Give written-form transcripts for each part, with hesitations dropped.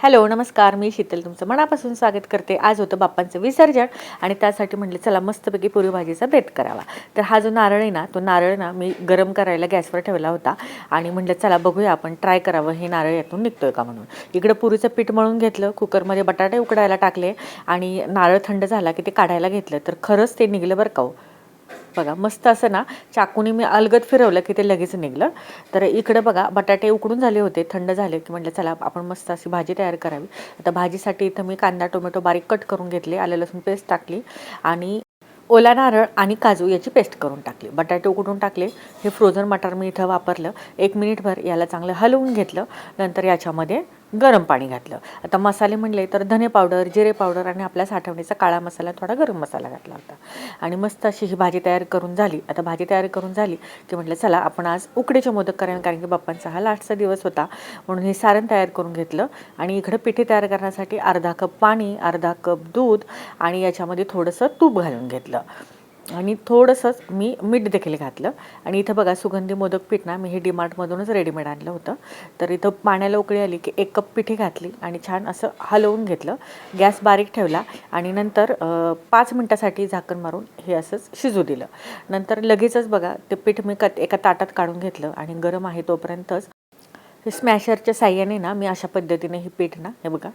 Hello नमस्कार, मी शीतल तुमचं मनापासून स्वागत करते. आज होतं बाप्पांचं विसर्जन आणि त्यासाठी म्हटलं चला मस्तपैकी पुरी भाजीचा बेत करावा. तर हा जो नारळ आहे ना, तो नारळ ना मी गरम करायला गॅसवर ठेवला होता आणि म्हटलं चला बघूया आपण ट्राय करावं हे नारळ यातून निघतोय का म्हणून. इकडं पुरीचं पीठ मळून घेतलं, कुकरमध्ये बटाटे उकडायला टाकले आणि नारळ थंड झाला की ते काढायला घेतलं. तर खरंच ते निघलं बरं का हो. बघा मस्त असं ना चाकूने मी अलगद फिरवलं की ते लगेच निघलं. तर इकडं बघा बटाटे उकडून झाले होते, थंड झाले की म्हटलं चला आपण मस्त अशी भाजी तयार करावी. आता भाजीसाठी इथं मी कांदा टोमॅटो बारीक कट करून घेतले, आलं लसूण पेस्ट टाकली आणि ओला नारळ आणि काजू याची पेस्ट करून टाकली. बटाटे उकडून टाकले. हे फ्रोझन मटार मी इथं वापरलं. 1 मिनिटभर याला चांगलं हलवून घेतलं. नंतर याच्यामध्ये गरम पाणी घातलं. आता मसाले म्हणले तर धने पावडर, जिरे पावडर आणि आपल्या साठवणीचा काळा मसाला, थोडा गरम मसाला घातला होता आणि मस्त अशी ही भाजी तयार करून झाली. आता भाजी तयार करून झाली की म्हटलं चला आपण आज उकडीचे मोदक करायला, कारण की बाप्पांचा हा लास्टचा दिवस होता म्हणून हे सारण तयार करून घेतलं. आणि इकडं पिठी तयार करण्यासाठी अर्धा कप पाणी, अर्धा कप दूध आणि याच्यामध्ये थोडंसं तूप घालून घेतलं आणि थोडंसंच मी मीठ देखील घातलं. आणि इथं बघा सुगंधी मोदक पीठ ना मी हे डीमार्टमधूनच रेडीमेड आणलं होतं. तर इथं पाण्याला उकळी आली की 1 कप पिठी घातली आणि छान असं हलवून घेतलं. गॅस बारीक ठेवला आणि नंतर 5 मिनटासाठी झाकण मारून हे असंच शिजू दिलं. नंतर लगेचच बघा ते पीठ मी एका ताटात काढून घेतलं आणि गरम आहे तोपर्यंतच हे स्मॅशरच्या साह्याने ना मी अशा पद्धतीने हे पीठ ना हे बघा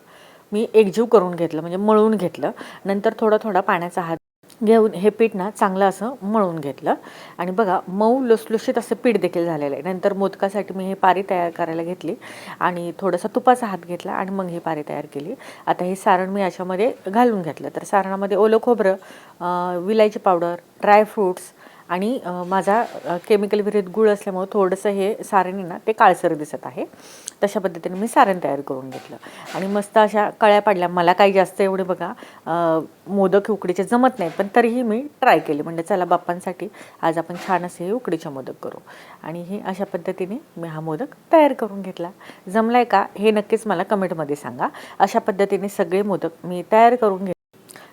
मी एकजीव करून घेतलं, म्हणजे मळून घेतलं. नंतर थोडा पाण्याचा हात घेऊन हे पीठ ना चांगलं असं मळून घेतलं आणि बघा मऊ लुसलुशीत असं पीठ देखील झालेलं आहे. नंतर मोदकासाठी मी हे पारी तयार करायला घेतली आणि थोडासा तुपाचा हात घेतला आणि मग ही पारी तयार केली. आता हे सारण मी याच्यामध्ये घालून घेतलं. तर सारणामध्ये ओलं खोबरं, विलायची पावडर, ड्रायफ्रूट्स आणि माझा केमिकल विरहित गूळ असल्यामुळे थोडंसं हे सारण ना ते काळसर दिसत आहे. तशा पद्धतीने मी सारण तयार करून घेतलं आणि मस्त अशा कळ्या पाडल्या. मला काही जास्त एवढे बघा मोदक उकडीचे जमत नाही, पण तरीही मी ट्राय केली. म्हणजे चला बाप्पांसाठी आज आपण छान असे हे उकडीचे मोदक करू. आणि हे अशा पद्धतीने मी हा मोदक तयार करून घेतला. जमलाय का हे नक्कीच मला कमेंटमध्ये सांगा. अशा पद्धतीने सगळे मोदक मी तयार करून घेतले.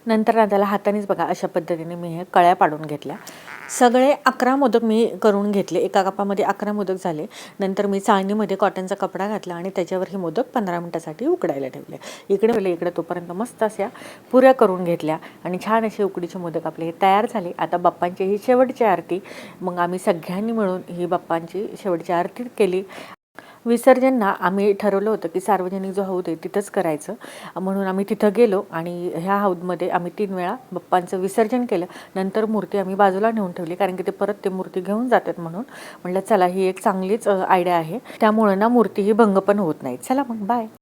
नंतर ना त्याला हातानेच बघा अशा पद्धतीने मी हे कळ्या पाडून घेतल्या. सगळे 11 मोदक मी करून घेतले. एका कपामध्ये 11 मोदक झाले. नंतर मी चाळणीमध्ये कॉटनचा कपडा घातला आणि त्याच्यावर हे मोदक 15 मिनिटासाठी उकडायला ठेवले. इकडे तोपर्यंत मस्त अशा पुऱ्या करून घेतल्या आणि छान असे उकडीचे मोदक आपले हे तयार झाले. आता बाप्पांची ही शेवटची आरती, मग आम्ही सगळ्यांनी मिळून ही बाप्पांची शेवटची आरती केली. विसर्जन ना आम्ही ठरवलं होतं की सार्वजनिक जो हौद आहे तिथंच करायचं, म्हणून आम्ही तिथं गेलो आणि ह्या हौदमध्ये आम्ही 3 वेळा बाप्पांचं विसर्जन केलं. नंतर मूर्ती आम्ही बाजूला नेऊन ठेवली, कारण की ते परत ते मूर्ती घेऊन जातात म्हणून. म्हटलं चला ही एक चांगलीच आयडिया आहे, त्यामुळं ना मूर्ती ही भंग पण होत नाही. चला मग बाय.